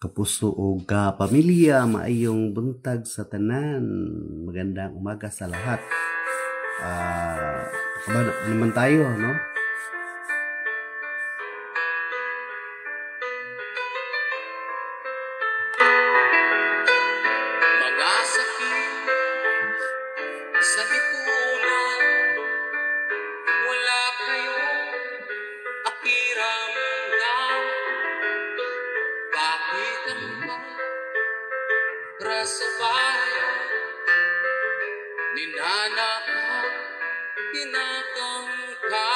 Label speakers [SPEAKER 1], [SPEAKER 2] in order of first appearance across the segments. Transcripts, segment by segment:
[SPEAKER 1] kapuso o pamilya, maayong buntag sa tanan. Magandang umaga sa lahat. Kabalo naman tayo, no?
[SPEAKER 2] Mga sakit sa lipunan, wala kayong pakiramdam. Bakit ang para sa bayan, ninanakot, tinatangka,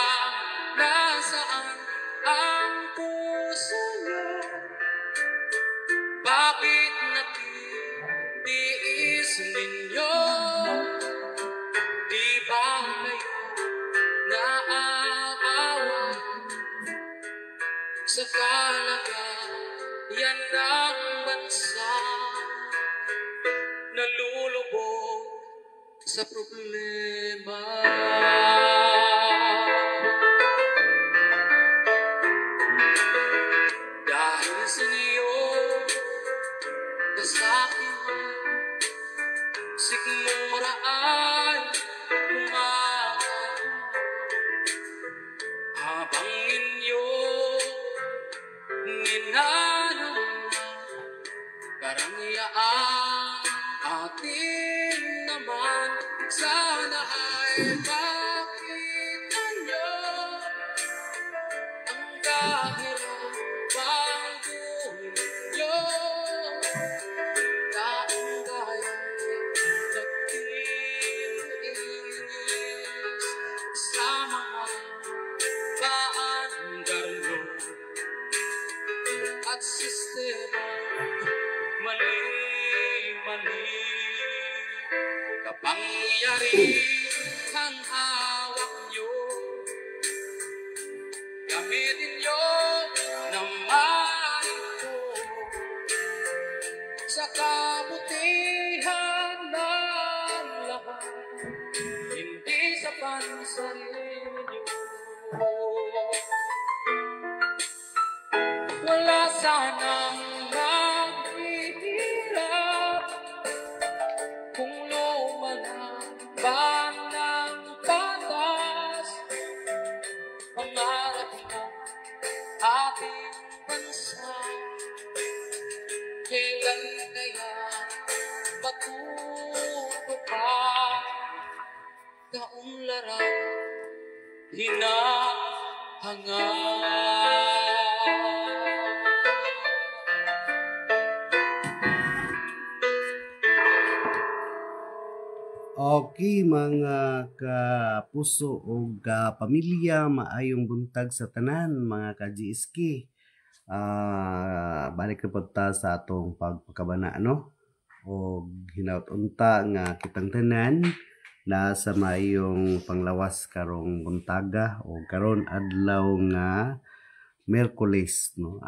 [SPEAKER 2] nasaan ang puso niyo? Bakit natitiis ninyo? Di ba kayo naaawa sa kalagayan ng bansa? Nalulubog sa problema. Dahil sa iyo, kasakiman, sikmuraan, umakan. Habang inyo, ninanungan, karangyaan, atin naman, sana ay makita nyo ang kahirapang ninyo. Taong gaya nagtiis sa mga paandarlo at sistema. Mali-mali, kapangyarihang hawak nyo, gamitin nyo naman ito sa kabutihan ng lahat, hindi sa pansarili nyo. Wala sanang maghihirap kung lumalaban ng patas, pangarap ng ating bansa. Kailan kaya matutupad kaunlaran hinahangad?
[SPEAKER 1] Okay, mga kapuso o pamilya, maayong buntag sa tanan, mga ka-GSK. Balik na po ta sa atong pagpakabana, no? O hinaut-unta nga kitang tanan na sa maayong panglawas karong buntaga o karon adlaw nga Miyerkules, no?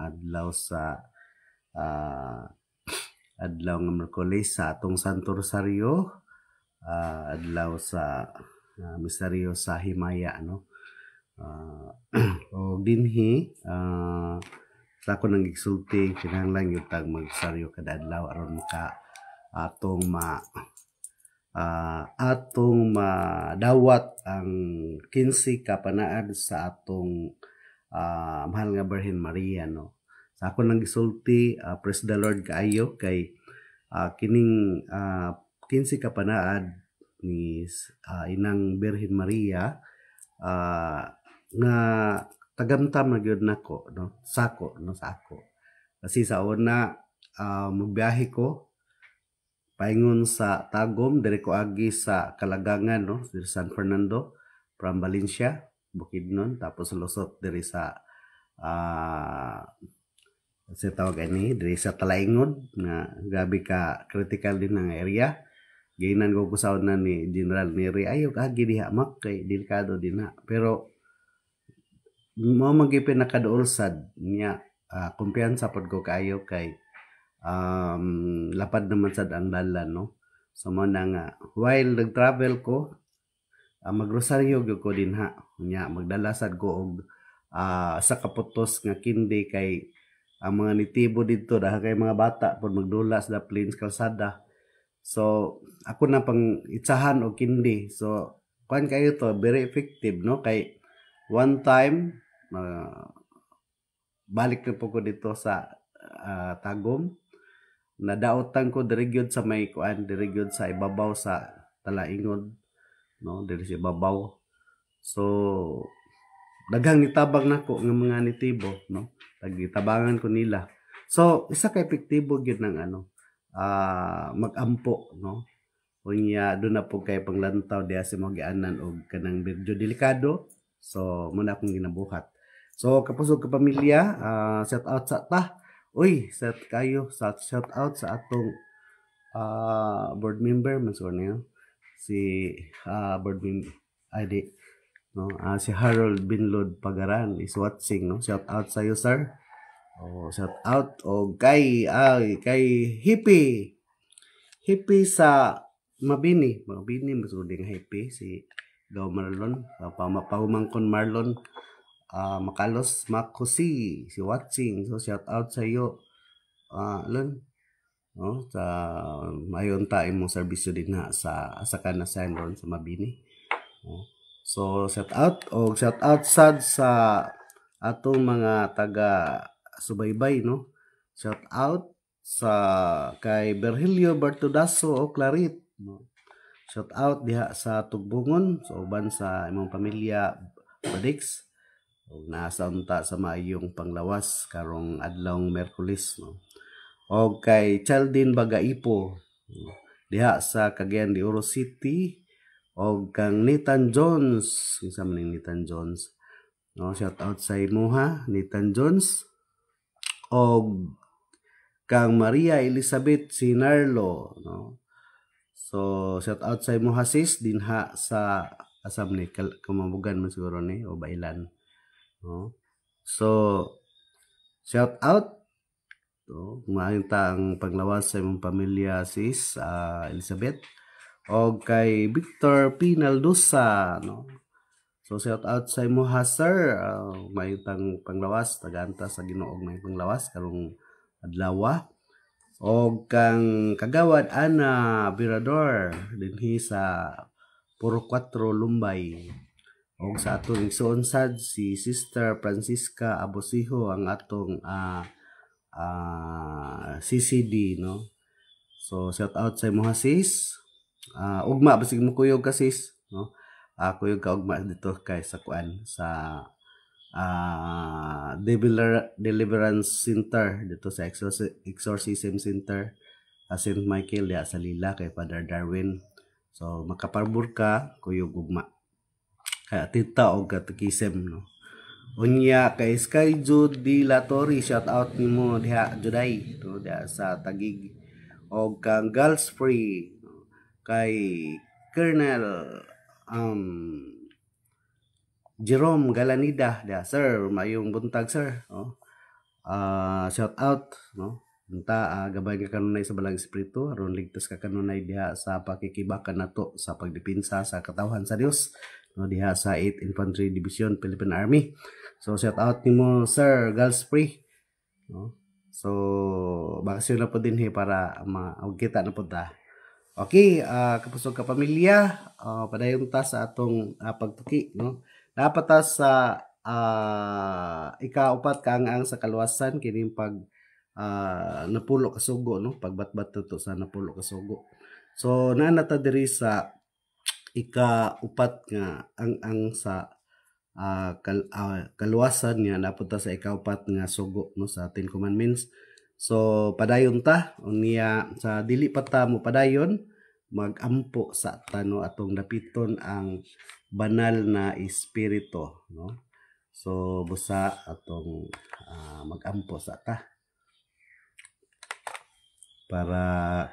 [SPEAKER 1] Adlaw nga Miyerkules sa atong Santo Rosario. Adlaw sa misteryo sa himaya, no? O dinhi sa ako nang igsulti kinahanglan yung tag magsaryo kada adlaw aron maka atong madawat ang 15 ka panaad sa atong mahal nga Birhen Maria, no? Sa ako nang gisulti, praise the Lord kaayo kay kining 15 ka panaad ni inang Birhen Maria nga tagamtam na gyud nako, no? Sako, no? Sa ako kasi sa una magbiyahe ko paingon sa Tagum, dire ko agi sa Kalagangan, no? Sa San Fernando from Valencia, Bukidnon, tapos lusot dire sa tawag ani dire sa Talaingod nga gabi ka critical din ng area. Ginan ko kusaw na ni General Neri, ayo agi diha mak kay delikado din na. Pero mo magipin nakaduol sad niya, kumpiyansa pod ko kayo kay lapad naman sad ang dalan, no? So mo na nga while nag-travel ko, magrosaryo gyud ko dinha. Nya magdala sad ko og sa kaputos nga kindi kay ang mga nitibo dito dahil kay mga bata pud magdula sa plains kalsada. So ako na pang itsahan og kindi. So kuan kayo to very effective no kay one time balik na po ko dito sa Tagum. Nadaotan ko diri gyud sa may kuan diri gyud sa ibabaw sa Talaingod no diri sa ibabaw. So daghang nitabang nako nga mga nitibo no tagitabangan ko nila. So isa ka epektibo gyud ng magampo no unya do na po kay panglantaw diha sa mga gianan og kanang medyo delikado. So mo na akong ginabuhat. So kapusog ka pamilya, shout out sa ta. Uy, shout out sa atong board member man niya. Si board member ID no si Harold Binlod Pagaran is watching no. Shout out sa iyo sir. Shout out og kay Hippie sa Mabini masudi nga Hippie si Gaw Marlon pamapahumangkon Marlon Makalos Makusi si watching. So shout out sa iyo Lon no sa mayon ta imong serbisyo din na sa kana sa ron sa Mabini. So shout out sad sa atong mga taga subaybay no. Shout out sa kay Virgilio Bartudaso o Clarit no. Shout out diha sa Tugbungon so uban sa imong pamilya Badix og nasa unta sa maayong panglawas karong adlawng Miyerkules no. Og kay Chaldin Bagaipo diha sa Cagayan de Oro City og kang Nathan Jones kinsa man ning Nathan Jones no. Shout out sa imuha Nathan Jones og kang Maria Elizabeth Sinarlo no. So shout out sa imuha sis dinha sa asam ni Kamabugan man siguro ni o Bailan no. So shout out to maayon ta ang paglawas sa imong pamilya sis Elizabeth o kay Victor Pinaldusa no. So shout out sa imuha sir maayon tang panglawas tagaanta sa Ginoo may panglawas karong adlaw o kang Kagawad Ana Virador dinhi sa Puro 4 Lumbay. Og sa atong igsoon sad si Sister Francisca Abosiho ang atong CCD no. So shout out sa imong sis. Ugma basig mo kuyog ka sis no. Kuyog ka ugma dito kay sa kuan sa Deliverance Center dito sa Exorcism Center St. Michael diha sa Lila kay Father Darwin. So makaparbur ka kuyog ugma kaya tita og katekism no. Unya kay Sky Jude Dilatori shout out nimo diha Juday no diha sa Tagig og kang Girls Free no? Kay Colonel Jerome Galanida diha sir mayong buntag sir no. Shout out no unta gabay ka kanunay sa balang espiritu aron ligtas ka kanunay diha sa pakikibakan nato sa pagdepensa sa katawhan sa Dios no diha sa 8th Infantry Division Philippine Army. So shout out nimo Sir Galspree no. So bakasyon na po din para magkita na po ta. Okay, kapusog ka pamilya, padayon ta sa atong pagtuki no. Dapat ta sa ikaupat kaang sa kaluwasan kining pag napulo ka sugo no, pagbatbat to sa napulo ka sugo. So naa ta diri sa ikaupat nga ang sa kaluwasan nga napunta sa ikaupat nga sugo no sa 10 commandments. So padayon ta unya sa dili pa ta mo padayon magampo sa tano atong dapiton ang banal na espiritu no. So busa atong magampo sa ta para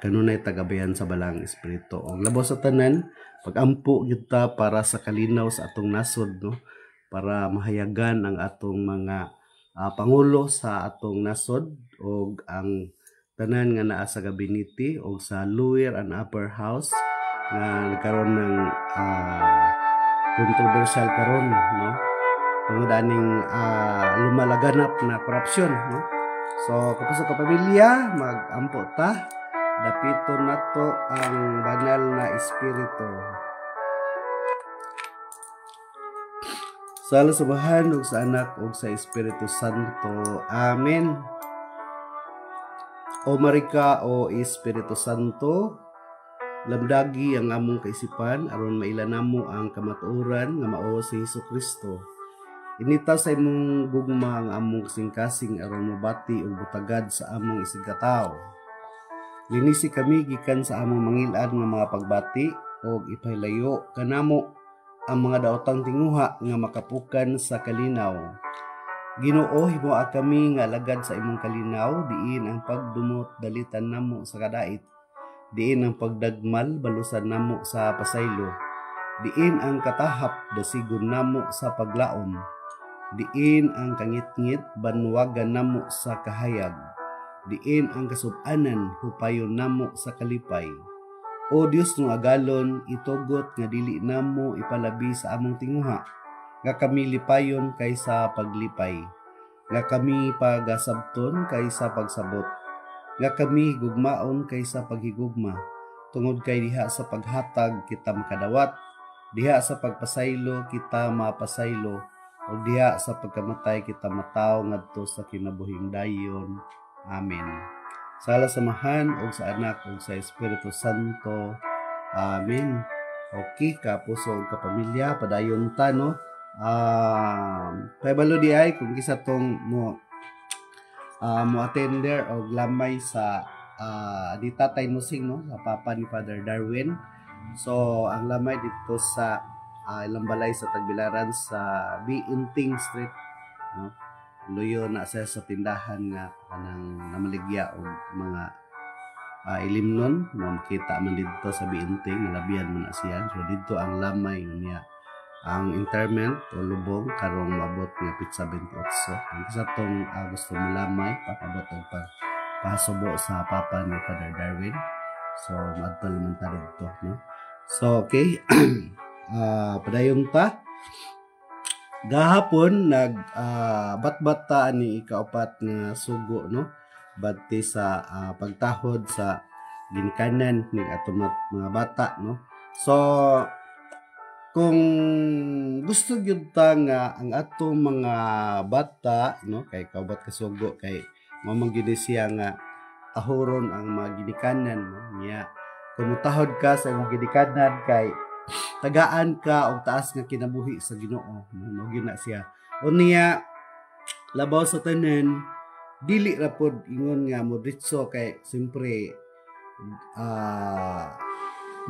[SPEAKER 1] kanunay tagabayan sa balang espiritu. Ang labaw sa tanan pagampo gyud ta para sa kalinaw sa atong nasod no, para mahayagan ang atong mga pangulo sa atong nasod og ang tanan nga naa sa gabinete og sa lower and upper house nga nagkaroon ng controversial karon no tungod aning lumalaganap na korupsyon no. So kapuso ka pamilya, mag-ampo ta. Dapito nato ang banal na espiritu. Sa Allah Subhanahu ug sa Anak ug sa Espiritu Santo. Amen. O marika o Espiritu Santo, lamdagi ang among kaisipan aron mailan namo ang kamatuoran nga mao si Hesukristo. Inita sa imong gugma ang among kasing-kasing aron mabati ug butagad sa among isigkatawo. Linisi kami gikan sa among mangilad nga mga pagbati ug ipaylayo kanamo ang mga daotang tinguha nga makapukan sa kalinaw. Ginoo, himuha kami nga alagad sa imong kalinaw, diin ang pagdumot dalitan namo sa kadait, diin ang pagdagmal balusan namo sa pasaylo, diin ang katahap dasigon namo sa paglaom, diin ang kangit-ngit banwagan namo sa kahayag, diin ang kasub-anan hupayon namo sa kalipay. O Dios ng agalon, itugot nga dili namo ipalabi sa among tinguha, nga kami lipayon kaysa paglipay, nga kami pagasabton kaysa pagsabot, nga kami higugmaon kaysa paghigugma, tungod kay diha sa paghatag kita makadawat, diha sa pagpasaylo kita mapasaylo, o diha sa pagkamatay kita mataw ngadto sa kinabuhing dayon. Amen. Sa Allah samahan o sa Anak o sa Espiritu Santo. Amen. Okay, kapuso o kapamilya, padayon ta, no? Paibalo di ay kung kisa tong mo attender o lamay sa di Tatay Musing, no? Sa Papa ni Father Darwin. So, ang lamay dito sa ilang balay sa Tagbilaran sa Biinting Street, no? Luyo na sa tindahan nga kanang namaligya o mga ilimnon, no? Makita man dito sa Biinting, nalabihan man na siya. So dito ang lamay niya, ang interment o lubong karong mabot nga pizza 28. Ang isa tong gusto mo lamay papabot og pasubo sa Papa ni Father Darwin. So madto man ta dito, no? So okay. Padayon ta. Gahapon batbata ni ikaapat nga sugo, no? Bati sa pagtahod sa ginikanan ni atong mga bata, no? So kung gusto gyud ta nga ang atong mga bata, no, kay kaubat kasugo kay mamang gyud siya nga tahoron ang mga ginikanan, no? Niya kumutahod ka sa imong ginikanan kay tagaan ka og taas nga kinabuhi sa Ginoo, no gina siya. Unya labaw sa tanan dili ra pod ingon nga modritso kay simpre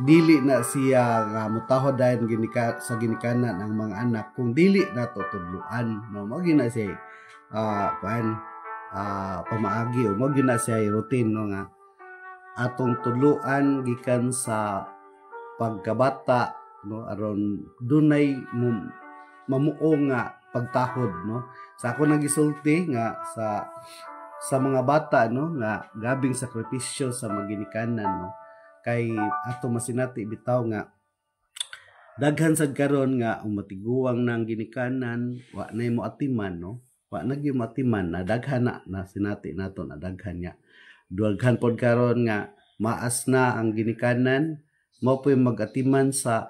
[SPEAKER 1] dili na siya nga mutahod dayon sa ginikanan ang mga anak kung dili na to tudluan, no mo gina siya pamaagi o mo gina siya routine, no nga atong tudluan gikan sa pagkabata, no aron dunay mamuo nga pagtahod, no. Sa ako nagisulti nga sa mga bata, no, nga gabing sakripisyo sa maginikanan, no, kay ato masinati bitaw nga daghan sad karon nga matiguang nang ginikanan wa nay mo atiman, no, wa na gyud matiman na daghan na sinati nato na daghan nya daghan pod karon nga maas na ang ginikanan, mao po'y mag-atiman sa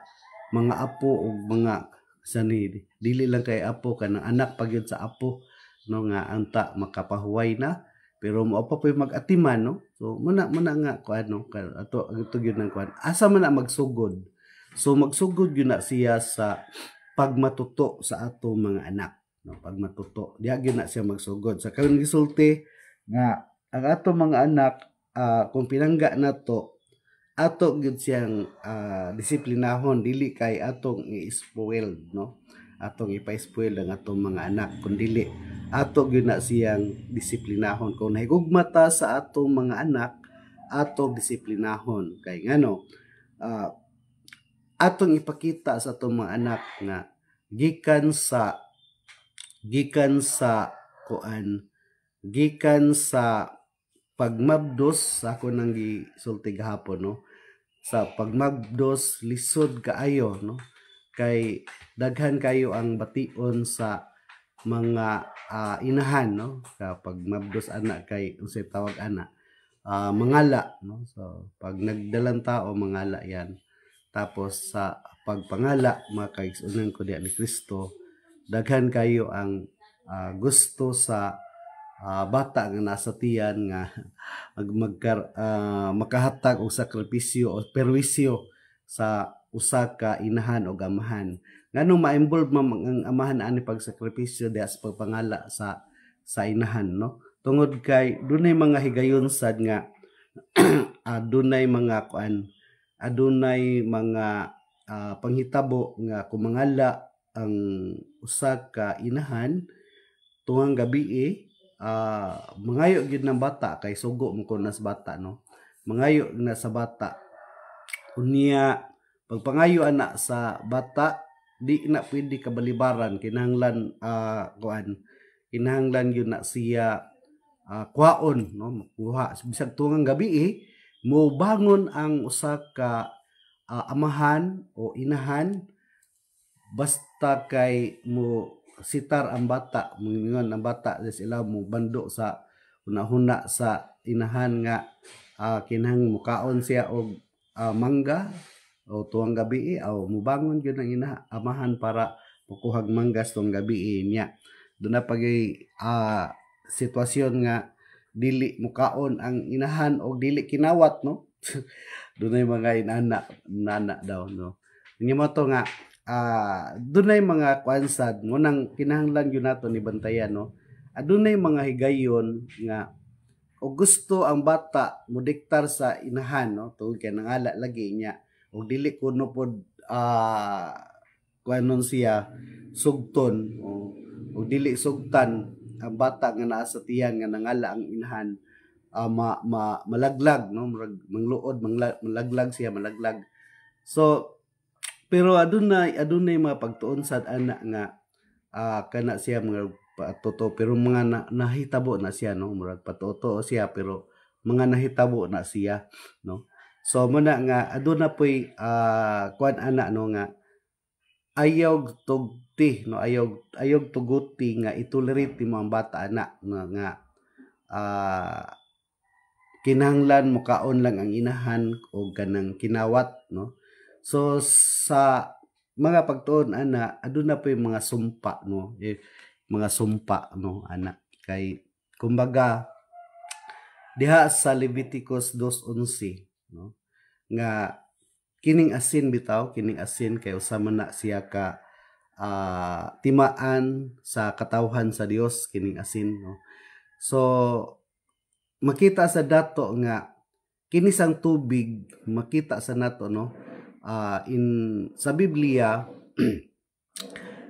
[SPEAKER 1] mga apo o mga sani dili lang kay apo kanang anak pagyud sa apo, no, nga anta makapahuway na pero mao pa po'y mag-atiman, no. So muna nga kuan, no, ato gyud nang kuan asa man na magsugod. So magsugod gyud na siya sa pagmatuto sa ato mga anak, no, pagmatuto diha gyud na siya magsugod sa karon gisulti nga ang ato mga anak kung pinangga nato ato gyud siyang disiplinahon, dili kay atong i-spoil, no, atong ipa-spoil ang atong mga anak, kun dili ato gyud na siyang disiplinahon. Kung nahigugma ta sa atong mga anak, atong disiplinahon kay ngano atong ipakita sa atong mga anak nga gikan sa pagmabdos, ako nang gisulti gahapon, no, sa pagmabdos lisod kaayo, no, kay daghan kayo ang bation sa mga inahan, no, kapag mabdos anak kay unsay tawag ana, mangala, no. So pag nagdalang tao mangala yan. Tapos sa pagpangala makaigsunan ko diha ni Kristo, daghan kayo ang gusto sa bata nga nasa tiyan nga makahatag og sakripisyo o perwisyo sa usa ka inahan o amahan. Nganong ma-involve ang amahan ani pagsakripisyo diha sa pagpangala sa inahan, no? Tungod kay dunay mga higayon sad nga adunay mga adunay mga panghitabo nga kumangala ang usa ka inahan tungang gabi mangayo gyud ng bata kay sugo mo ko nas bata, no, mangayo na sa bata unya pagpangayo ana sa bata di na pwede kabalibaran, kinahanglan kinahanglan yun na siya kuhaon, no, kuha bisag tungang gabi mo bangon ang usa ka amahan o inahan basta kay mo sitar ang bata, moingon ang bata sila mo bando sa hunahuna sa inahan nga kinahang mukaon siya og mangga o tuwang gabi o mubangon gyud ang amahan para mukuhag manggas tuwang gabi niya. Doon na pagay sitwasyon nga dili mukaon ang inahan o dili kinawat, no. Dunay mga inana daw, no. Inyo mo to nga dunay mga kwansad ngunang kinahanglan gyud nato ni bantayan, no. Adunay mga higayon nga o gusto ang bata modiktar sa inahan, no, tungod kay nangala lagi niya o dili kuno pod kuanon siya sugton o dili sugtan ang bata nga naa sa tiyan nga nangala ang inahan malaglag, no, mangluod malaglag siya malaglag. So pero adunay mga pagtuon sad ana nga kana siya mga patuto pero mga nahitabo na siya, no, murag patuto siya pero mga nahitabo na siya, no. So muna nga aduna poy kuan ana, no, nga ayaw tugti, no, ayaw tuguti nga itolerate mo ang bata ana nga kinahanglan mukaon lang ang inahan o ganang kinawat, no. So sa mga pagtuon ana aduna poy mga sumpa, no, mga sumpa, no, ana kay kumbaga diha sa Leviticus 2:11, no, nga kining asin bitaw, kining asin kay usa man na siya ka timaan sa katawhan sa Dios kining asin, no. So makita sa dato nga kini sang tubig makita sa nato, no, sa Biblia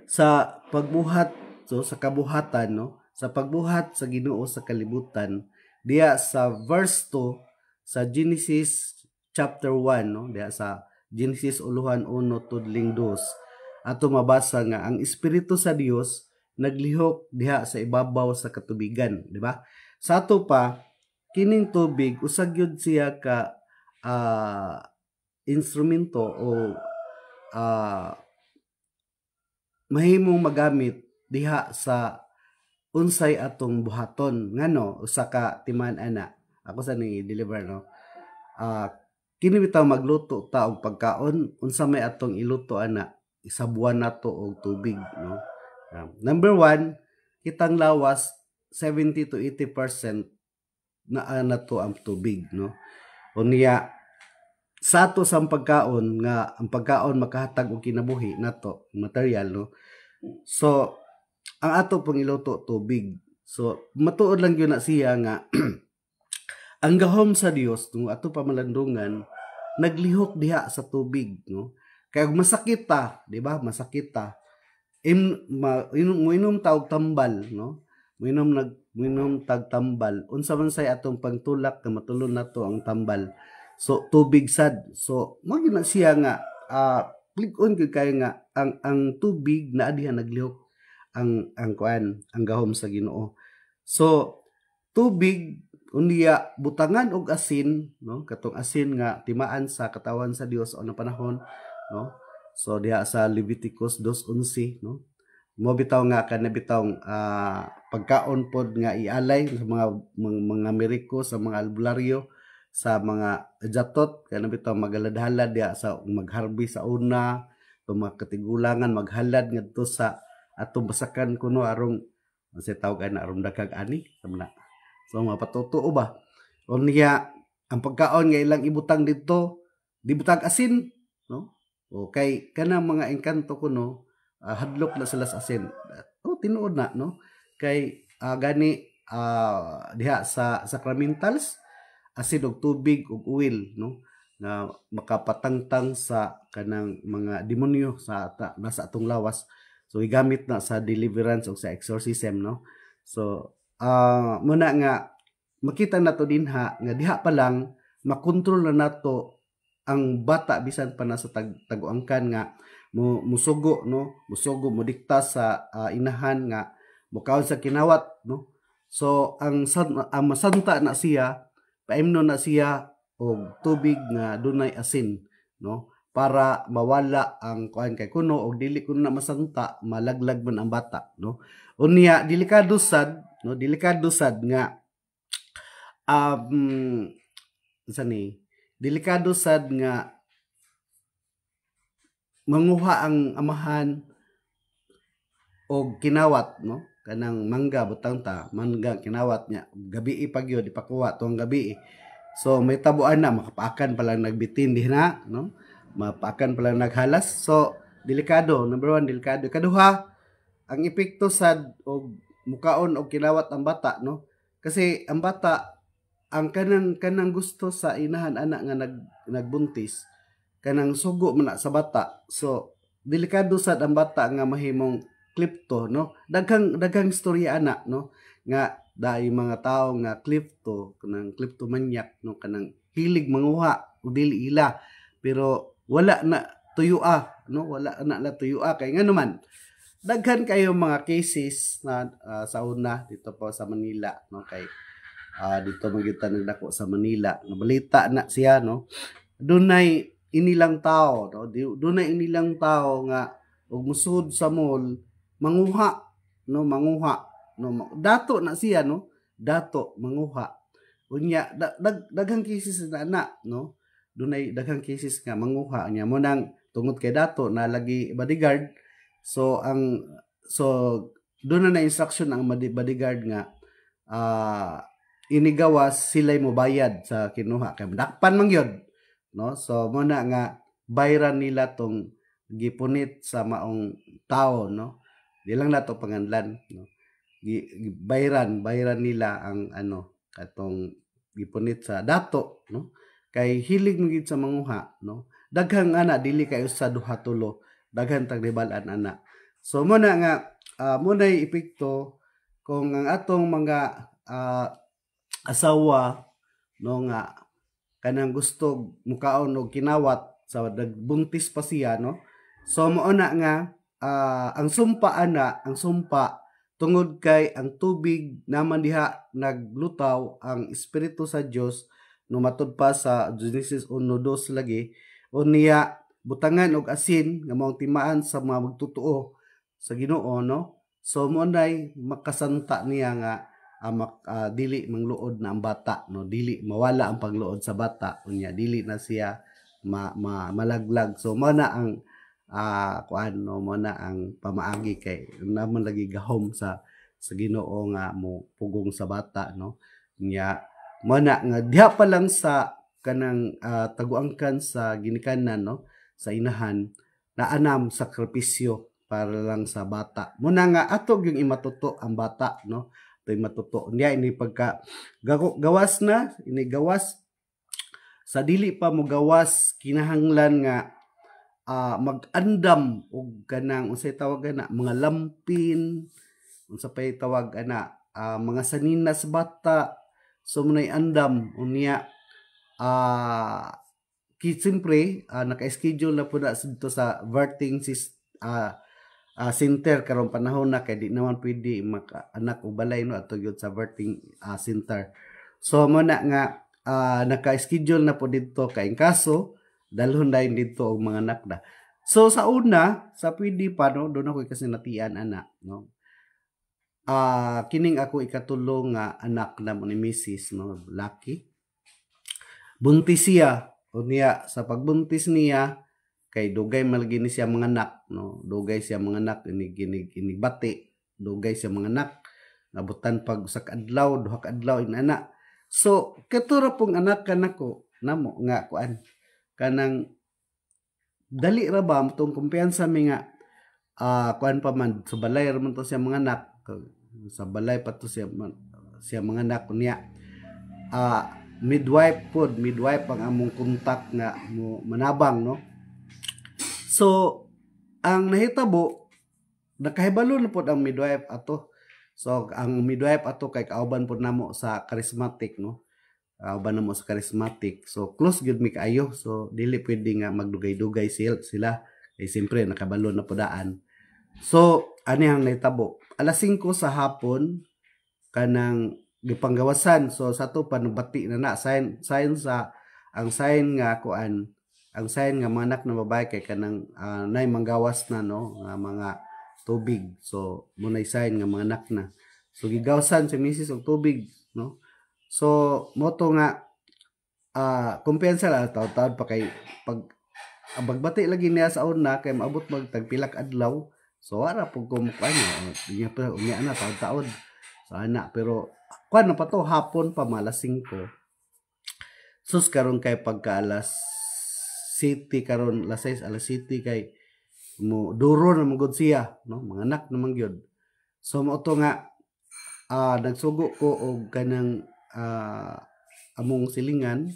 [SPEAKER 1] sa pagbuhat, so sa kabuhatan, no, sa pagbuhat sa Ginoo sa kalibutan diya sa verse 2 sa Genesis chapter 1, no, diya sa Genesis 1:1 tudling 2 ato mabasa nga ang espiritu sa Dios naglihok diha sa ibabaw sa katubigan, di ba? Sa ato pa kining tubig usag gyud siya ka instrumento o mahimong magamit diha sa unsay atong buhaton ngano usa ka timan ana ako sa ni deliver, no. Kini bitaw magluto ta og pagkaon unsa may atong iluto ana isabuan nato og tubig, no. Number 1 kitang lawas 70 to 80% naa nato ang tubig, no. Unya sa ato sang pagkaon nga ang pagkaon makahatag og kinabuhi nato material, no. So ang ato pong iluto tubig. So matuod lang gyud na siya nga ang gahom sa Dios kung ato pamalandungan naglihok diha sa tubig, no. Kay masakit ta, di ba? Masakit ta. Inom taog tambal, no. Minom tag tambal. Unsa man say atong pagtulak nga matulon nato ang tambal. So tubig sad. So mo na siya nga klik-on gyud kay nga ang tubig na diha naglihok ang gahom sa Ginoo. So tubig unya butangan og asin, no, katong asin nga timaan sa katawan sa Dios o na panahon, no. So diha sa Leviticus 2:11, no, mo bitaw nga kana bitaw pagkaon pod nga ialay sa mga Ameriko, sa mga albularyo, sa mga jatot kana bitaw magaladhalad diha sa magharbi sa una, to mga katigulangan maghalad ngadto sa atong basakan kuno arong sa tawag ana arong daghang ani tamna. So mapatutuo ba? Unya ang pagkaon nga ilang ibutang dito, di butang asin, no? O kay kanang mga engkanto kuno hadlok na sila sa asin. Tinuod na no. Kay gani diha sa sacramentals asin og tubig ug oil no nga makapatangtang sa kanang mga demonyo sa nasa atong lawas. So igamit na sa deliverance o sa exorcism no. So muna nga makita nato dinha nga diha pa lang makontrol na nato ang bata bisan pa nasa taguangkan nga musugo no, musugo modikta sa inahan nga mukaon sa kinawat no. So ang masanta na siya, paimno na siya og tubig nga dunay asin no para mawala ang kuan kay kuno og dili kuno na masanta malaglag man ang bata no. Unya delikado sad nga delikado sad nga manguha ang amahan og kinawat no kanang mangga butang ta mangga kinawat nya gabi pagyod ipakuha tuong gabi. So may tabuan na makapaakan pa lang nagbitin na no mapaakan pa lang naghalas. So delikado, number 1 delikado. Kaduha ang epekto sad og mukaon og kinawat ang bata no kasi ang bata ang kanang gusto sa inahan anak nga nagbuntis kanang sugo man na sa bata. So delikado sad ang bata nga mahimong klepto no. Daghang istorya ana no nga dai mga tawo nga klepto kanang kleptomaniac no kanang hilig manguha ug dili ila pero wala na tuyua no wala na tuyua kay ngano man daghan kayo mga cases na sa una dito po sa Manila no kay dito magitan nagdako sa Manila nabalita na siya no dunay inilang tao no dunay inilang tao nga og musud sa mall manguha no dato na siya no dato manguha unya daghang cases na no dunay daghang cases nga manguha nya mo nang tungod kay dato na lagi bodyguard. So doon na instruction ang bodyguard nga inigawas sila'y mo bayad sa kinuha kay dakpan man gyud no. So mo na nga bayran nila tong gipunit sa maong tao no di lang nato panganlan no bayran nila ang katong gipunit sa dato no kay hilig mo gid sa manguha no daghang ana dili kay usa duha tulo daghan tagribalan ana. So mo na nga mo na epekto kung ang atong mga asawa no nga kanang gusto mukaon og kinawat sa nagbuntis pa siya no. So mo na nga ang sumpa tungod kay ang tubig naman diha naglutaw ang espiritu sa Dios no matud pa sa Genesis 1:2 lagi unya butangan og asin nga maong timaan sa mga magtotoo sa Ginoo no. So mo nay makasanta niya nga dili mangluod na ang bata no dili mawala ang pagluod sa bata unya dili na siya malaglag. So mo na ang kuan no mo na ang pamaagi kay naman lagi gahom sa Ginoo nga mo pugong sa bata no nya mo na nga diha pa lang sa kanang taguangkan sa ginikanan no sa inahan na anam sakripisyo para lang sa bata mo na nga atog yung imatuto ang bata no toy matuto niya ini pagka gawas na ini gawas sa dili pa mo gawas kinahanglan nga mag-andam og kanang unsay tawag ana mga lampin unsa pay tawag ana mga sanina sa bata. So munay andam unya siyempre naka-schedule na po na dito sa birthing center karong panahon na kay di naman pwede anak o balay no ato gyud sa birthing center. So mo na nga naka-schedule na po dito kay kaso dalhon dayon dito og mga anak na. So sa una, sa pwede pa no, doon ako kasi natian ana no. Kining ako ikatulo nga anak na mo ni Mrs. no, Lucky. Buntis siya. O niya sa pagbuntis niya kay dugay malagi ni siya mga anak no. Dugay siya mga anak inig bati. Dugay siya mga anak. Nabutan pag usa ka adlaw, duha ka adlaw inana. So katura pong anak kanako namo nga kuan kanang dali ra ba tong kumpiyansa mi nga kuan pa man sa balay ra man to siya mga anak sa balay pa to siya mga anak niya midwife ang among kontak nga mo manabang no. So ang nahitabo nakahibalo na pod ang midwife ato. So ang midwife ato kay kauban pod namo sa charismatic no. Kauban namo sa charismatic. So close gyud mi kaayo. So dili pwede nga magdugay-dugay sila. Eh siyempre nakabalo na podaan. So ani ang nahitabo. Alas 5 sa hapon kanang gipanggawasan. So sa to panubati na sign sa ang sign nga kuan ang sign nga mga anak na babae kay kanang nay manggawas na no nga mga tubig. So munay sign nga mga anak na. So gigawasan si Mrs. og tubig no. So moto nga kumpiyansa la taud-taud pa kay pag bagbati lagi niya sa una kay maabot mag tagpilak adlaw. So wala pug kumukuan niya pa unya na taud-taud. So ana pero kuan pa to hapon pa malas 5. Sus karon kay pagka alas 7 karon alas 6 alas 7 kay mo duro na magud siya no mga anak naman gyud. So mo to nga nagsugo ko og kanang among silingan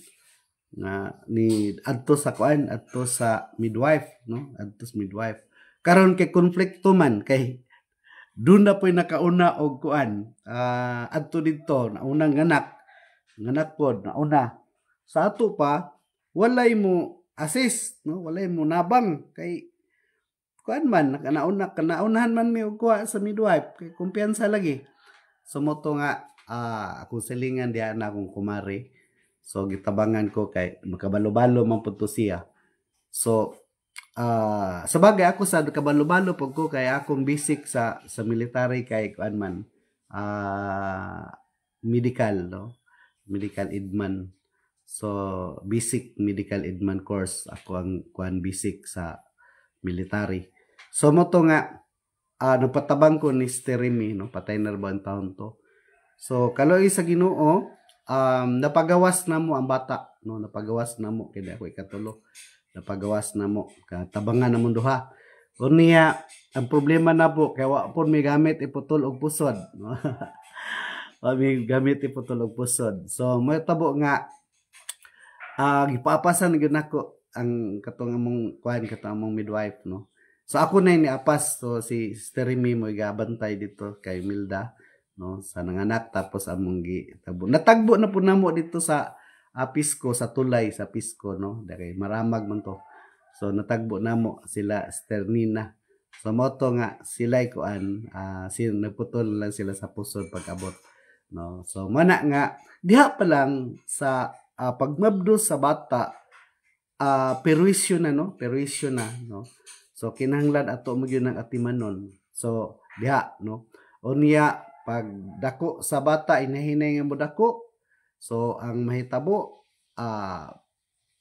[SPEAKER 1] nga ni adto sa kuan adto sa midwife no adto sa midwife karon kay konflikto man kay doon na po'y nakauna og kuan adto dito na unang nganak pod na una sa ato pa walay mo assist no walay mo nabang kay kuan man kanaunahan man mi og kuha sa midwife kay kumpiyansa lagi sumoto nga ako silingan diha na akong kumari. So gitabangan ko kay makabalo-balo man pud to siya. So sa bagay ako sa kabalo-balo pud ko kay akong basic sa military kay kuan man medical no. Medical idman. So basic medical idman course ako ang kuan basic sa military. So mo to nga nagpatabang ko ni Steremy no patay na ba ang taon to. So kaloy sa Ginoo napagawas na mo ang bata no napagawas na mo kay ako ikatulo napagawas na mo katabangan na mo duha unya ang problema na po kay wa pud may gamit iputol og pusod no may gamit iputol og pusod so mo tabo nga gipapasan gyud nako ang katong among kuan katong among midwife no so ako na ni apas so si Steremy mo igabantay dito kay Milda no sa nanganak tapos among gitabo natagbo na po namo dito sa Pisco sa tulay sa Pisco no dai maramag man to so natagbo namo sila Sternina so moto nga sila kuan sin nagputol lang sila sa pusod pag-abot no so mana nga diha pa lang sa pagmabdo sa bata perwisyo na no so kinahanglan ato mo gyud ng atimanon so diha no unya pag dako sa bata inahinay nga mo dako so ang mahitabo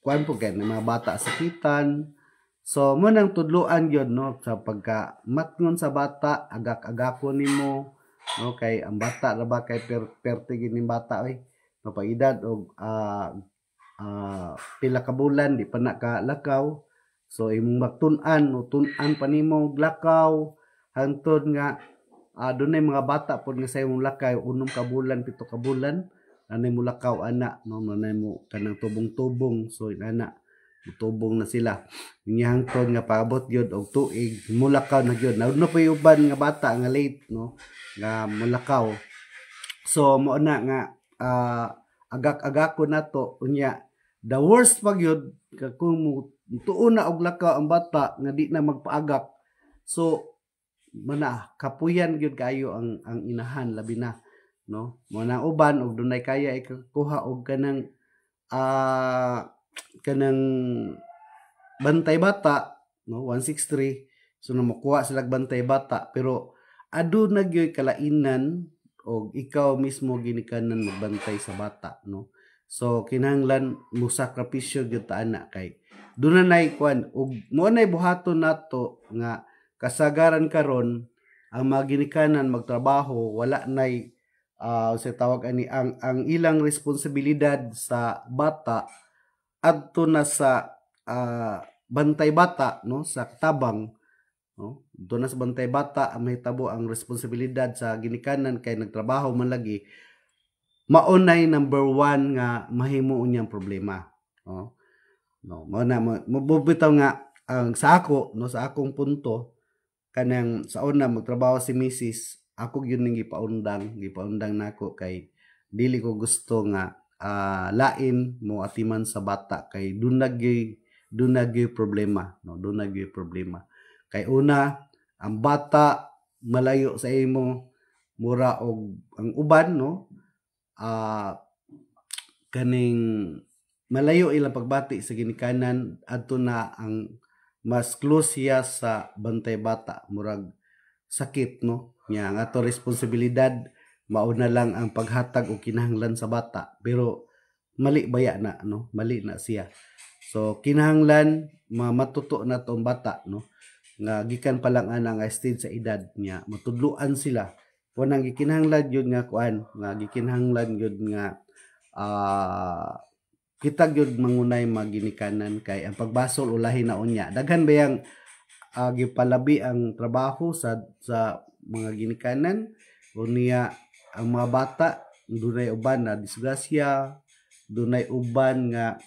[SPEAKER 1] kuan po kay mga bata sakitan so mo nang tudloan gyud no sa pagka matngon sa bata agak-agakon nimo no kay ang bata ra ba kay perte gid ning bata oy no pag edad og pila ka bulan di pa na ka lakaw so imong magtun-an no tun-an pa nimo og lakaw hangtod nga dunay mga bata pod nga sa imong lakay 6 ka bulan 7 ka bulan nanay mo lakaw ana no nanay mo kanang tubong-tubong so ana tubong na sila inya hangtod nga paabot gyud og tuig mulakaw na gyud na pa uban nga bata nga late no nga mulakaw so mo na nga agak-agako nato unya the worst pa gyud kung tuon na og lakaw ang bata nga di na magpaagak so mana kapuyan gyud kayo ang inahan labi na no mo nang uban og dunay kaya ikakuha og kanang bantay bata no, 163. So na makuha sila bantay bata, pero adu na gyud kalainan o ikaw mismo ginikanan magbantay sa bata, no. So kinahanglan mo sakripisyo gyud ta ana kay doon na kwan ug mo nay buhaton nato nga kasagaran karon ang mga ginikanan magtrabaho wala nay sa tawag ani ang ilang responsibilidad sa bata adto na sa bantay bata, no, sa tabang, no, doon na sa bantay bata ang mahitabo ang responsibilidad sa ginikanan kay nagtrabaho man lagi maunay number one nga mahimo unyang problema, no. No, mabubitaw nga ang sa ako, no, sa akong punto kanang sa una magtrabaho si Mrs. ako gyud ning gipaundang nako kay dili ko gusto nga lain mo atiman sa bata kay dunag problema, no, dunag problema. Kay una ang bata malayo sa imo mura og ang uban, no, kaning malayo ilang pagbati sa ginikanan adto na ang mas close siya sa bantay bata murag sakit, no, nya ang ato responsibilidad mauna lang ang paghatag og kinahanglan sa bata pero mali baya na, no, mali na siya. So kinahanglan matuto na tong bata, no, nga gikan pa lang ana nga stage sa edad niya matudluan sila kunang gikinahanglan yun nga kuan nga gikinahanglan yun nga kita gyud mangunay maginikanan kay ang pagbasol ulahi na unya daghan bayang gipalabi ang trabaho sa mga ginikanan unya ang mga bata dunay uban na disgrasya, dunay uban nga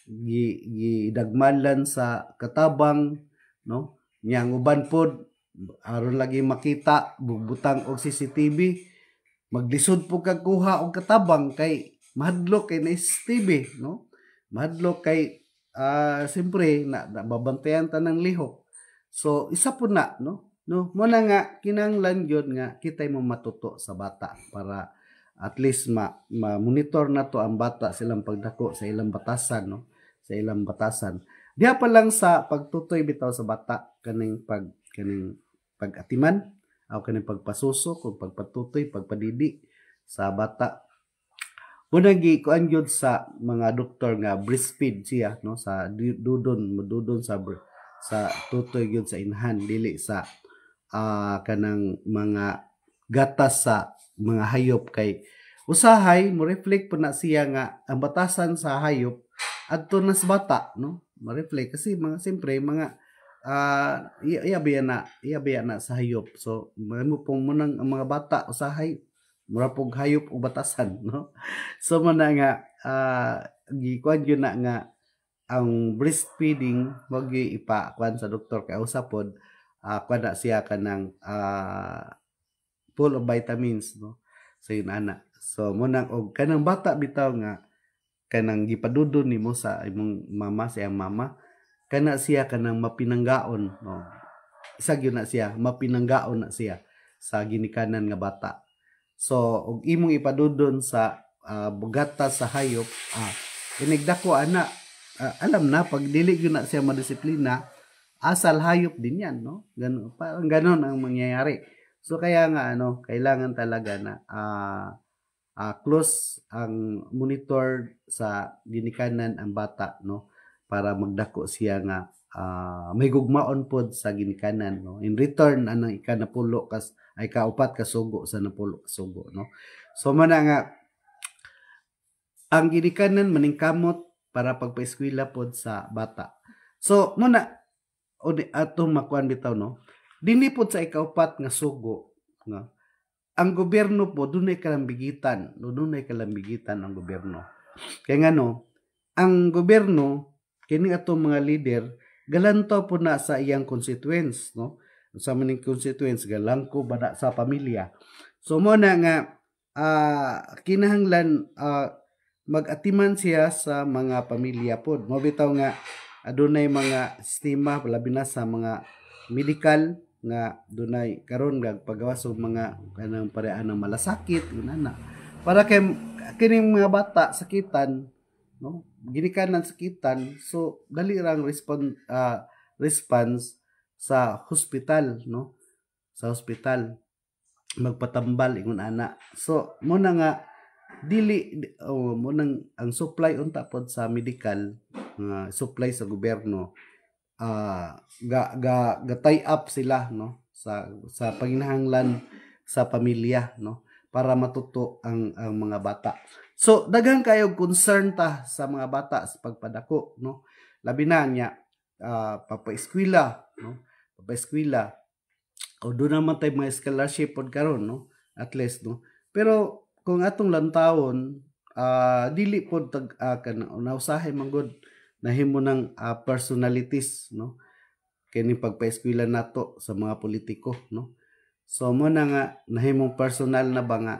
[SPEAKER 1] gidagmalan sa katabang, no, nyang uban pod aron lagi makita bubutang og CCTV maglisod po kag kuha og katabang kay mahadlok kay na CCTV, no, mahadlok kay siyempre nababantayan tanang lihok. So isa po na, no, mo na nga kinahanglan gyud nga kitay mo matuto sa bata para at least ma-monitor na to ang bata silang pagdako sa ilang batasan, no, sa ilang batasan. Diha pa lang sa pagtutoy bitaw sa bata kaning pag-atiman o kaning pagpasuso kung pagpatutoy pagpadidi sa bata. Muna kuan gyud sa mga doktor nga breastfeed siya, no, sa mududon sa tutoy gyud sa inhan dili sa kanang mga gatas sa mga hayop kay usahay mo reflect po na siya nga ang batasan sa hayop adto na sa bata, no, mo reflect kasi mga siyempre mga iyabiya na sa hayop. So mo pong munang ang mga bata usahay mura pog hayop o batasan, no. So man nga gikuan gyud na nga ang breastfeeding wag ipakuan sa doktor kay usa pod kuan na siya kanang full of vitamins, no. So yun ana. So mo nang og kanang bata bitaw nga kanang gipadudon nimo sa imong mama sa iyang mama kana siya kanang mapinanggaon, no. Isa gyud na siya mapinanggaon na siya sa ginikanan nga bata. So og imong ipadudon sa bugata sa hayop inigdako ana alam na pag dili gyud na siya madisiplina asal hayop din yan, no, ganun parang ganon ang mangyayari. So kaya nga kailangan talaga na close ang monitor sa ginikanan ang bata, no, para magdako siya nga may gugmaon pod sa ginikanan, no. In return anang ikanapulo ay kaupat ka sugo sa napulo ka sugo, no. So man nga ang ginikanan maningkamot para pagpaeskwela pod sa bata. So muna atong makuan bitaw, no, dinhi pod sa ikaupat nga sugo nga ang gobyerno po dunay kalambigitan, no, dunay kalambigitan ang gobyerno. Kaya ngano ang gobyerno kini atong mga leader galantaw po na sa iyang constituents, no. Sa maning constituents galangko bada sa pamilya. So mo na nga kinahanglan mag-atiman siya sa mga pamilya pod. Mo bitaw nga adunay mga sistema labi na sa mga medical nga dunay karon pagawas og mga kanang parean ng malasakit inana para kay kining mga bata sakitan no, ginikanan sakitan, so dali rang response sa hospital, no, sa hospital magpatambal ingon ana. So mo na nga mo nang ang supply unta pod sa medical nga supply sa gobyerno, ga tie up sila, no, sa panginahanglan sa pamilya, no, para matuto ang mga bata. So daghan kayo concern ta sa mga bata sa pagpadako, no, labi na niya papaeskwela, no, papaeskwela o doon naman tayo mga scholarship pod karon, no, at least, no, pero kung atong lantawon, dili pod kana nausahay man gud nahimo ng personalities, no, kini pagpaeskwela nato sa mga politiko, no. So mo na nga nahimong personal na ba nga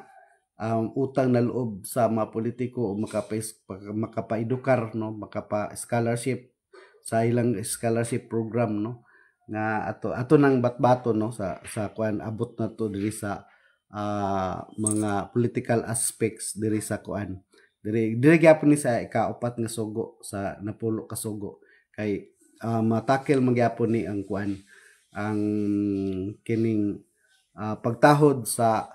[SPEAKER 1] utang na loob sa mga politiko o makapaedukar, no, makapa-scholarship sa ilang scholarship program, no, nga ato nang batbato, no, sa kuan abot na to diri sa mga political aspects diri sa kuan, diri gyapon ni sa ikaupat nga sugo sa napulo ka sugo kay matakel magyapon ni ang kuan, ang kining pagtahod sa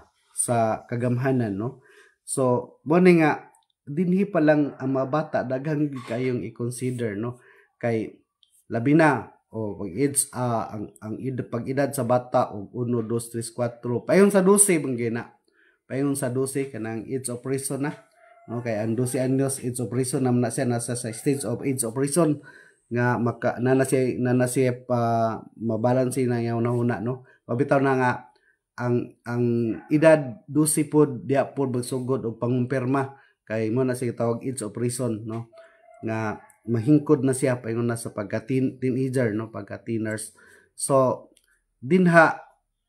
[SPEAKER 1] kagamhanan, no. So mo ni nga dinhi pa lang ang mga bata daghang gid kayong i-consider, no, kay labi na o pag edad sa bata og 1 2 3 4 payon sa 12 banggina, payon sa 12 kanang age of reason na, no, kay ang 12 anyos age of reason naman na siya, nasa sa stage of age of reason nga nana siya pa mabalanse na yaw na huna, no, pabitaw na nga ang edad 12 pod diya pod magsugod og pangumpirma kay mo na siya tawag age of reason, no, nga mahingkod na siya paingon na sa teenager, no, pagka-teeners. So dinha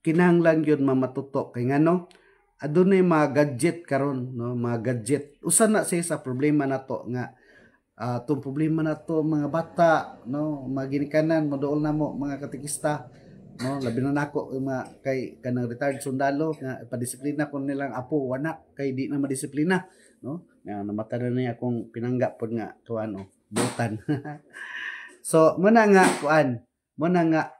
[SPEAKER 1] kinahanglan gyud mamatuto kay ngano adunay mga gadget karon, no, mga gadget usa na siya sa problema nato nga tong problema nato mga bata, no, maginikanan moduol na mo mga katikista, no, labi na nako kay kanang retired sundalo nga ipadisiplina kon nilang apo wana kay di na madisiplina, no, nga namata na niya akong pinangga pod nga kuan o butan. So muna nga kuan, muna nga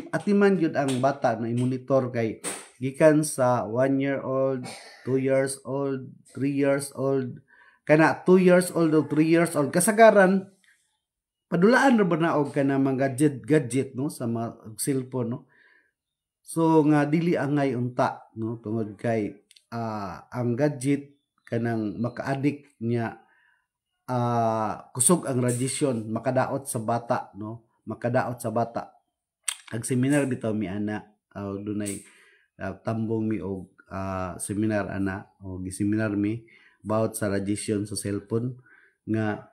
[SPEAKER 1] atiman gyud ang bata na i-monitor kay gikan sa 1 year old, 2 years old, 3 years old, kana 2 years old o 3 years old kasagaran padulaan ra ba na og kana mga gadget, no, sa mga cellphone, no. So nga dili angay unta, no, tungod kay ang gadget kanang maka-addict niya, kusog ang radiation makadaot sa bata, no, makadaot sa bata. Ag seminar bitaw mi ana dunay tambong mi og seminar ana o giseminar mi about sa radiation sa cellphone nga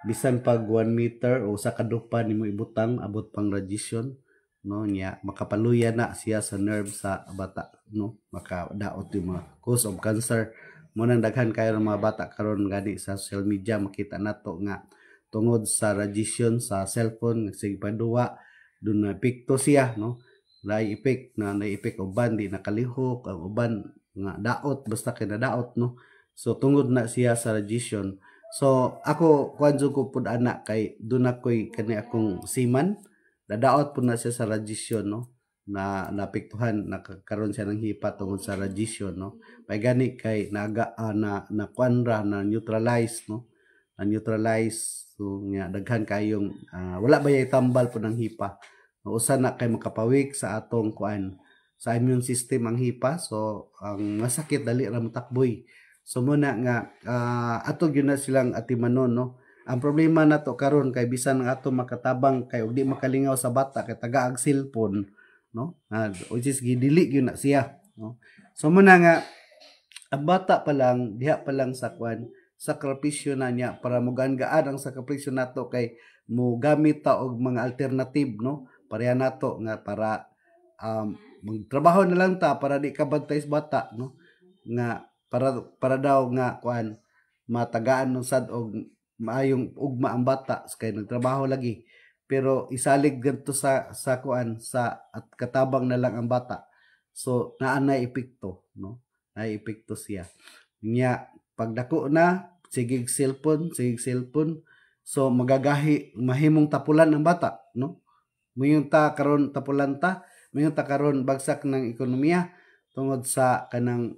[SPEAKER 1] bisan pag 1 meter o sa kadupa nimo ibutang abot pang radiation, no, nya makapaluya na siya sa nerve sa bata, no, makadaot yung mga cause of cancer. Mo nang daghan kayo ng mga bata karon gani sa social media makita nato nga tungod sa radiation sa cellphone sig paduwa dun na epekto siya, no, effect uban di nakalihok, ang uban nga daot basta kay nadaot, no. So tungod na siya sa radiation. So ako kuan jud ko pud ana kay dun ako'y kani akong seaman nadaot pud na siya sa radiation, no, na naapektuhan nakaroon siya ng hipa tungod sa radiation, no. Pay gani kay na kuanra na neutralize, no, na neutralize, so nga daghan kayong wala ba yay tambal po ng hipa, no, usa na kay makapawik sa atong kuan sa immune system ang hipa, so ang masakit dali ra matakboy. So muna nga ato gyud na silang atimanon, no. Ang problema nato karon kay bisan ang ato makatabang kay ug di makalingaw sa bata kay tagaag cellphone, no, which is gidili gyud na siya, no. So muna nga ang bata pa lang diha pa lang sa kuan sakripisyo na niya para mogaan-gaan ang sakripisyo nato kay mo gamit ta og mga alternative, no, pareha nato nga para magtrabaho na lang ta para di ka bantay sa bata, no, nga para daw nga kuan matagaan sad og maayong ugma ang bata kay nagtrabaho lagi pero isalig ganto sa kuan sa at katabang na lang ang bata, so naa na epekto, no, na epekto siya nya pagdako na sigig cellphone. So magagahi mahimong tapulan ang bata, no? Mayon ta karon tapulan ta, mayon ta karon bagsak ng ekonomiya tungod sa kanang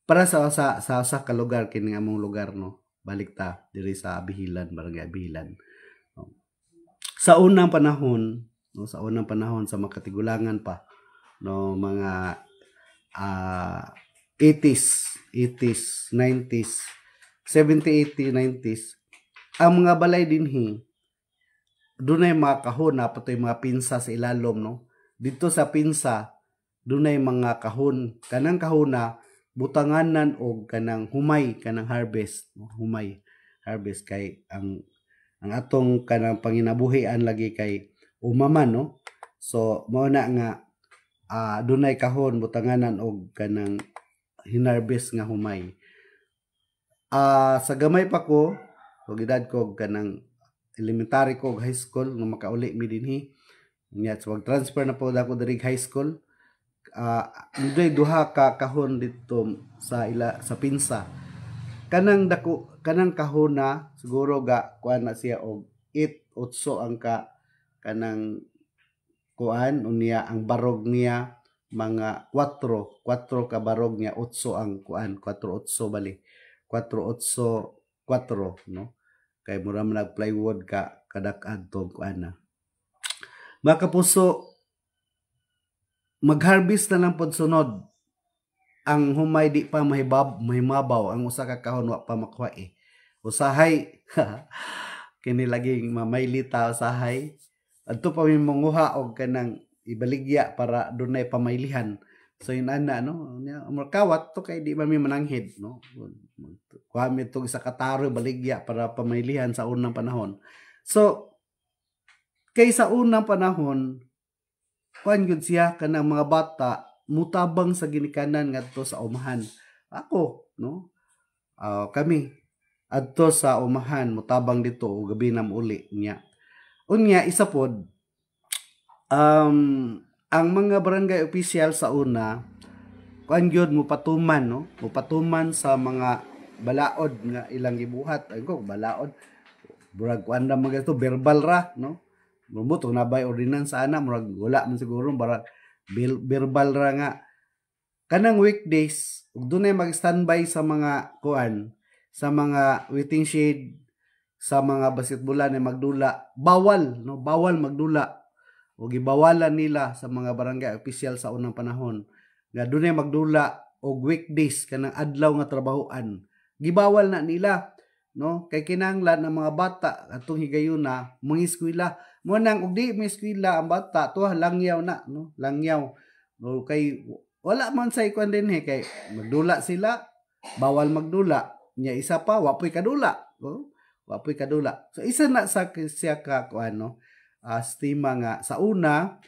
[SPEAKER 1] para sa usa ka lugar kini nga among lugar, no. Balik ta diri sa Abihilan, Barangay Abihilan. No? Sa unang panahon, no, sa makatigulangan pa, no, mga 80s, 90s, 70, 80, 90s, ang mga balay dinhi dunay mga kahon na patoy mga pinsa sa ilalom, no. Dito sa pinsa dunay mga kahon, kanang kahona butanganan og kanang humay, kanang harvest, no? Humay harvest kay ang atong kanang panginabuhian lagi kay umaman, no. So mao na nga dunay kahon butanganan og kanang hinarvest nga humay. Sa gamay pa ko, ug edad ko kanang elementary ko high school nga makauli mi dinhi. Nya so transfer na po ako diri high school. Dunay duha ka kahon dito sa pinsa. Kanang kahon na siguro ga kuan na siya og 8 ang kanang kuan unya ang barog niya mga 4 ka barog niya 8 ang kuan 4 bali 4 no, kay mura man nag plywood ka kadak-ad to kuan na. Mga kapuso, mag-harvest na lang pod sunod. Ang humay di pa mahimabaw, ang usa ka kahon wa pa makuha usahay kini laging mamaylita usahay adto pa mi manguha og kanang ibaligya para dunay pamailihan. So yun ana, no, kawat to kay di man mi mananghid, no. Kuha mi to sa kataro baligya para pamailihan sa unang panahon. So kay sa unang panahon kuan gyud siya kanang mga bata mutabang sa ginikanan ngadto sa umahan. Ako, no, kami adto sa umahan mutabang dito ug gabi na uli niya. Unya isa pod ang mga barangay official sa una kuan gyud mupatuman, no, mupatuman sa mga balaod nga ilang gibuhat. Ay ko balaod murag kuan na mga to verbal ra, no. Mumutong nabay ordinance ana murag wala man siguro barang verbal ra nga kanang weekdays ug dunay mag-standby sa mga kuan, sa mga waiting shed, sa mga basketbolan na magdula, bawal, no, bawal magdula. O gibawalan nila sa mga barangay official sa unang panahon nga dunay magdula og weekdays kanang adlaw nga trabahoan. Gibawal na nila, no, kay kinahanglan ng mga bata atong higayuna mangiskwela. Mo nang ug di mangiskwela ang bata to langyaw na, no, langyaw. No, kay wala man sa ikuan din kay magdula sila, bawal magdula. Nya isa pa wapoy kadula, no? Wapoy kadula. So isa na sa siya ka kuan, no, stima nga sa una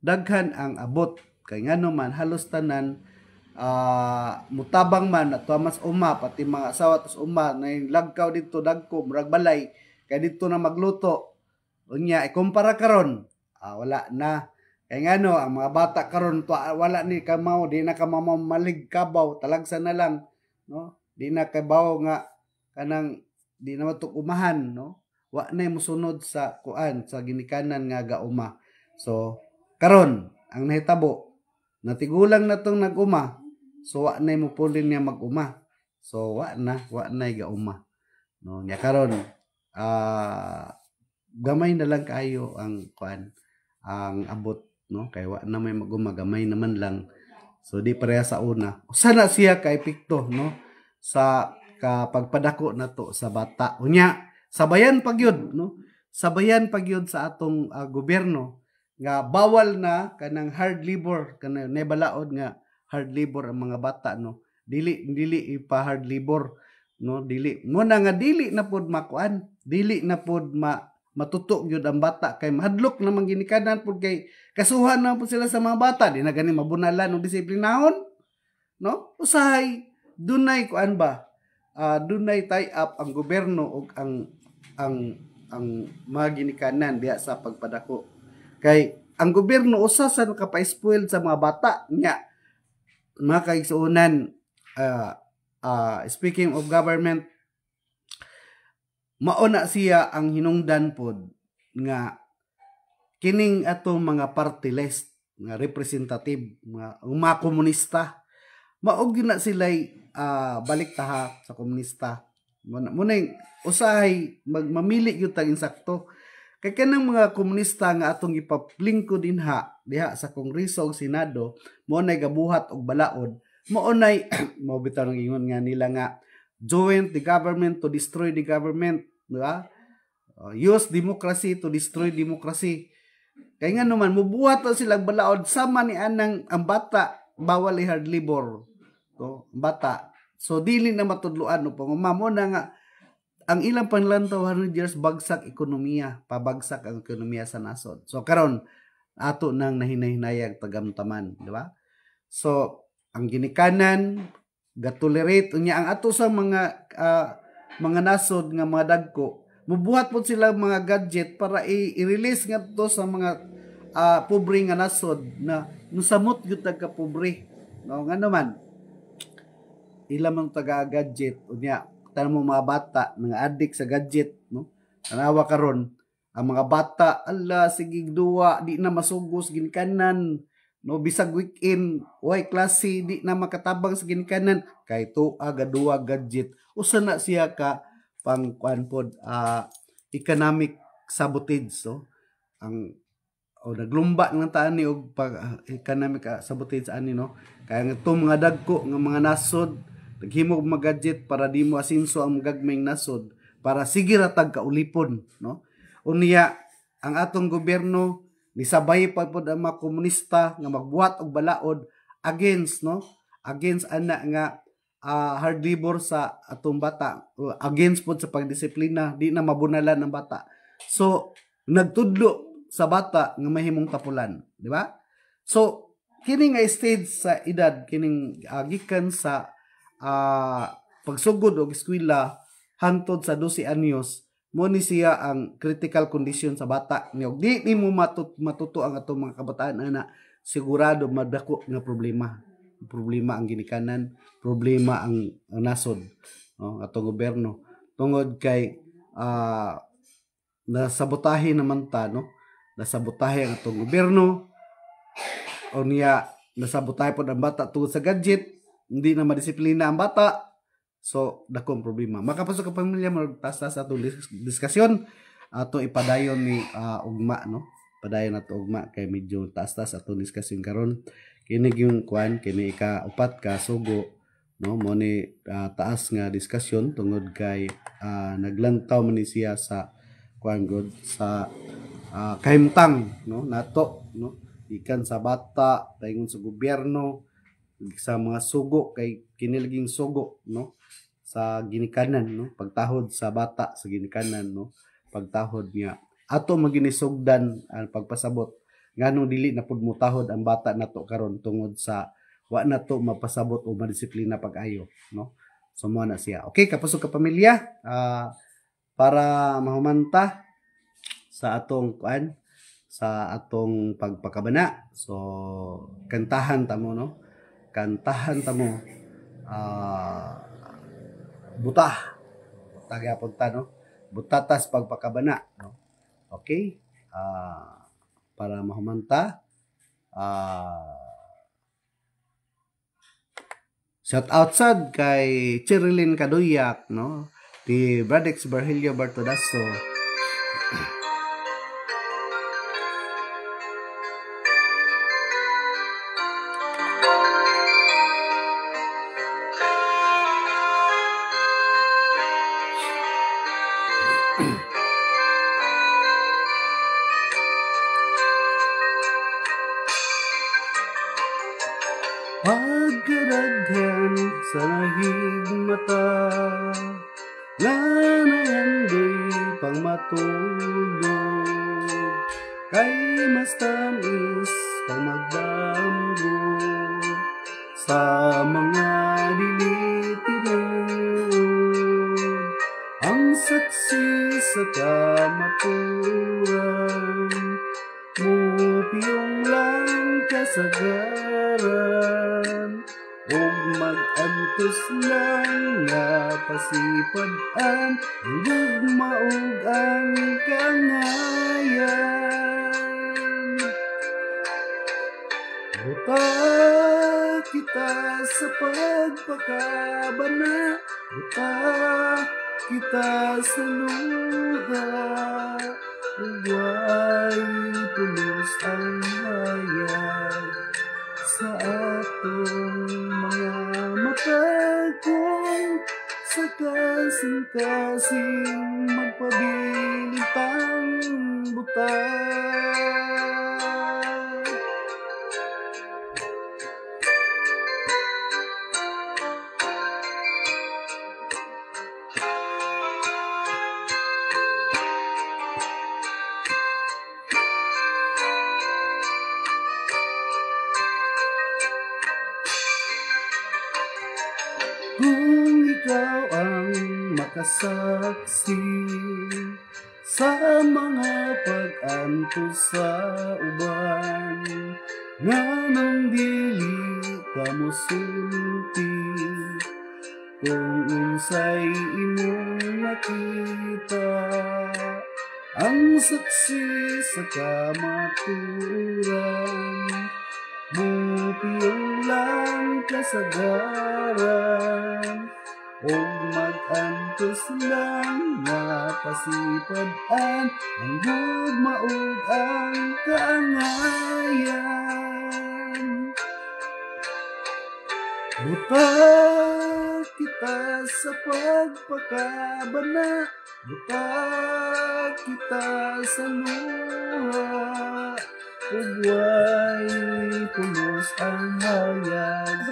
[SPEAKER 1] daghan ang abot kay ngano man halos tanan mutabang man ato mas uma pati mga asawa tos uma na lagkaw dito dagko murag balay kay dito na magluto. Unya ikumpara karon wala na kay ngano ang mga bata karon wala ni kamaw, di na kamaw maligkabaw, talagsa na lang, no, di na kabaw nga kanang di na matuk umahan, no. Wa na mosunod sa kuan sa ginikanan nga gauma. So karon ang nahitabo natigulang na tong nag-uma, so wa na mo pulin niya mag-uma, so wa na gauma, no. Nya karon gamay na lang kayo ang kuan ang abot, no, kay wa na may mag-uma, gamay naman lang. So di pareha sa una. Usa na siya ka epekto, no, sa kapagpadako nato sa bata. Unya sabayan pagyud, no, sabayan pagyud sa atong gobyerno nga bawal na kanang hard labor, kanang nebalaod nga hard labor ang mga bata, no. Dili ipa hard labor, no, dili mo na nga dili na pod makuan, dili na pod matutok gyud ang bata kay mahadlok na manginikanan pod kay kasuhan na pod sila sa mga bata, di na gani mabunalan og disiplinahon, no. Usahay dunay kuan ba, dunay tie up ang gobyerno ug ang mga ginikanan diha sa pagpadako. Kay ang gobyerno usa sa nakapa-spoil sa mga bata nya mga kaigsuonan speaking of government, mauna siya ang hinungdan pod nga kining atong mga party list nga representative mga komunista maog na sila'y balik taha sa komunista. Munay usahay mamili gyud tag insakto kay kanang mga komunista nga atong ipaplingko diha sa Kongreso ug Senado mo nay gabuhat og balaod mo nay mo bitaw ng ingon nga nila nga join the government to destroy the government, di ba? Use democracy to destroy democracy. Kaya nga naman, mubuhat na silang balaod sama ni anang ang bata, bawal hard labor. So, bata. So, dili na matudluan. No? Pangumamo na nga, ang ilang panlantaw 100 years, bagsak ekonomiya. Pabagsak ang ekonomiya sa nasod. So, karon ato nang nahinay-hinayag tagamtaman. Di ba? So, ang ginikanan, gatolerate. Ang ato sa mga nasod nga mga dagko, mubuhat po sila mga gadget para i-release nga to sa mga pobre nga nasod na nusamot gyud tagka pobre, no nga naman ilang mga taga gadget unya tanang mga bata mga addict sa gadget, no tanawa karon ang mga bata ala sige duwa di na masugos ginikanan, no bisag weekend way klase di na makatabang sa ginikanan kay tuwa gaduwa gadget usa na siya ka pang kuan pod economic sabotage. So ang naglumba ng taan ni og pag economic sabotage ani, no kaya nga itong mga dagko nga mga nasod naghimo og mga gadget para di mo asinso ang gagmayng nasod para sige ra tag kaulipon, no unya ang atong gobyerno nisabay pa pod ang mga komunista nga magbuhat og balaod against, no against ana nga hard labor sa atong bata, against po sa pagdisiplina, di na mabunalan ng bata. So, nagtudlo sa bata nga mahimong tapulan, di ba? So, kining nga stage sa edad, kining gikan sa pagsugod og eskwela hangtod sa 12 anyos, mo ni siya ang critical condition sa bata. Di mo matuto ang atong mga kabataan ana, sigurado madako nga problema ang ginikanan, problema ang nasod, no atong gobyerno tungod kay nasabotahe naman ta, no nasabotahe ang atong gobyerno o niya nasabotahe pod ang bata tungod sa gadget, hindi na madisiplina ang bata. So dakong problema makapasok ka pamilya mo tas atong diskusyon ato ipadayon ni ugma, no padayon nato ugma kay medyo taas atong diskusyon karon. Kini yung kuan kini ika-upat ka sugo, no mo ni taas nga diskusyon tungod kay naglantaw man ni siya sa kuan god sa kahimtang, no nato, no ikan sa bata paingon sa gobyerno sa mga sugo kay kinilaging sugo, no sa ginikanan, no pagtahod sa bata sa ginikanan, no pagtahod niya ato maginisugdan ang pagpasabot nganong dili na pud mutahod ang bata nato karon tungod sa wa na to mapasabot o madisiplina pag-ayo, no so mo na siya. Okay, kapusok ka pamilya, para mahumanta sa atong kuan sa atong pagpakabana, so kantahan ta mo, no kantahan ta mo butah gyapon ta, no butatas pagpakabana, no okay, para mahumanta. Shout out sad kay Chirilyn Kaduyak, no di Bradex Virgilio Bartodaso. Pagkaraghan sa nahigmata nga nayandoy pang matulog kay mas tamis pang magdamgo sa mga dilitinan ang saksi sa kamaturan mo piyong lang kasagaran ug mag-antos lang nga pasipad-an ang gugma ug ang kangayan. Buta kita sa pagpakabana, buta kita sa luha, uway tulos ang hayag sa atong mga mata kung sa kasing-kasing magpabilitang buta. Kung ikaw ang makasaksi sa mga pag-antos sa uban, nganong dili ka mosulti kung unsay imong nakita, ang saksi sa kamaturan, mupiyong lang kasagaran, o mag-antos lang nga pasipad-an ang gugma ug ang kaangayan. Buta kita sa pagpakabana, buta kita sa luha, ug way pulos ang hayag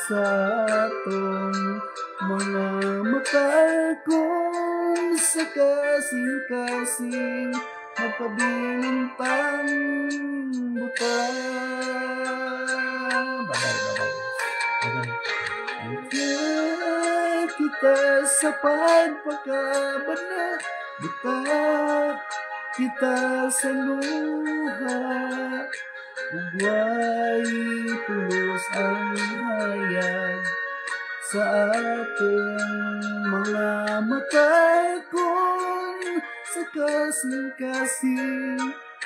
[SPEAKER 1] sa atong mga mata kung sa kasing-kasing magpabilintang buta. Babay. Buta kita sa pagpakabana, buta kita sa luha, ugway pulos ang hayag sa atong mga mata kung sa kasing-kasing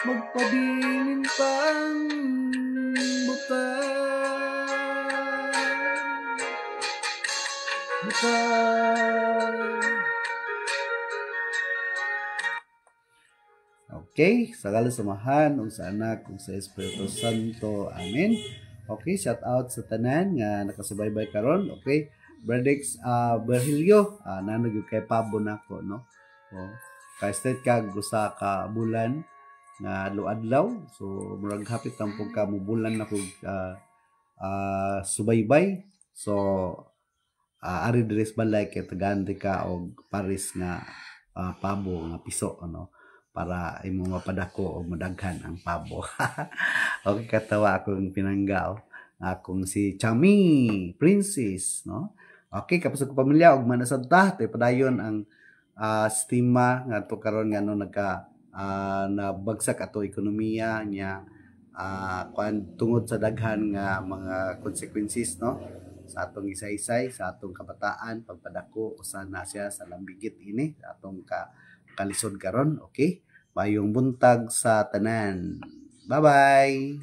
[SPEAKER 1] magpabilintang buta. Buta. Okay, sa ngalan samahan ug sa anak ug sa Espiritu Santo. Amen. Okay, shout out sa tanan nga nakasubaybay karon. Okay, Bradix Berhilio, nanag kay Pabo nako, no. Oh, kay state kag usa ka bulan nga adlaw. So murag hapit ang pagka mo bulan na kog subaybay. So ari dres balay kay tagaan ka og paris nga pabo nga piso, ano, para imo mapadako og madaghan ang pabo. Okay, katawa akong pinanggaw akong si Chami Princess, no. Okay, kapos ko pamilya og manasad ta tay padayon ang stima nga to karon nga no nagka nabagsak ato ekonomiya niya tungod sa daghan nga mga consequences, no, sa atong isa-isay, sa atong kabataan, pagpadako usa na siya sa lambigit ini sa atong kalisod karon. Okay, mayong buntag sa tanan. Bye-bye.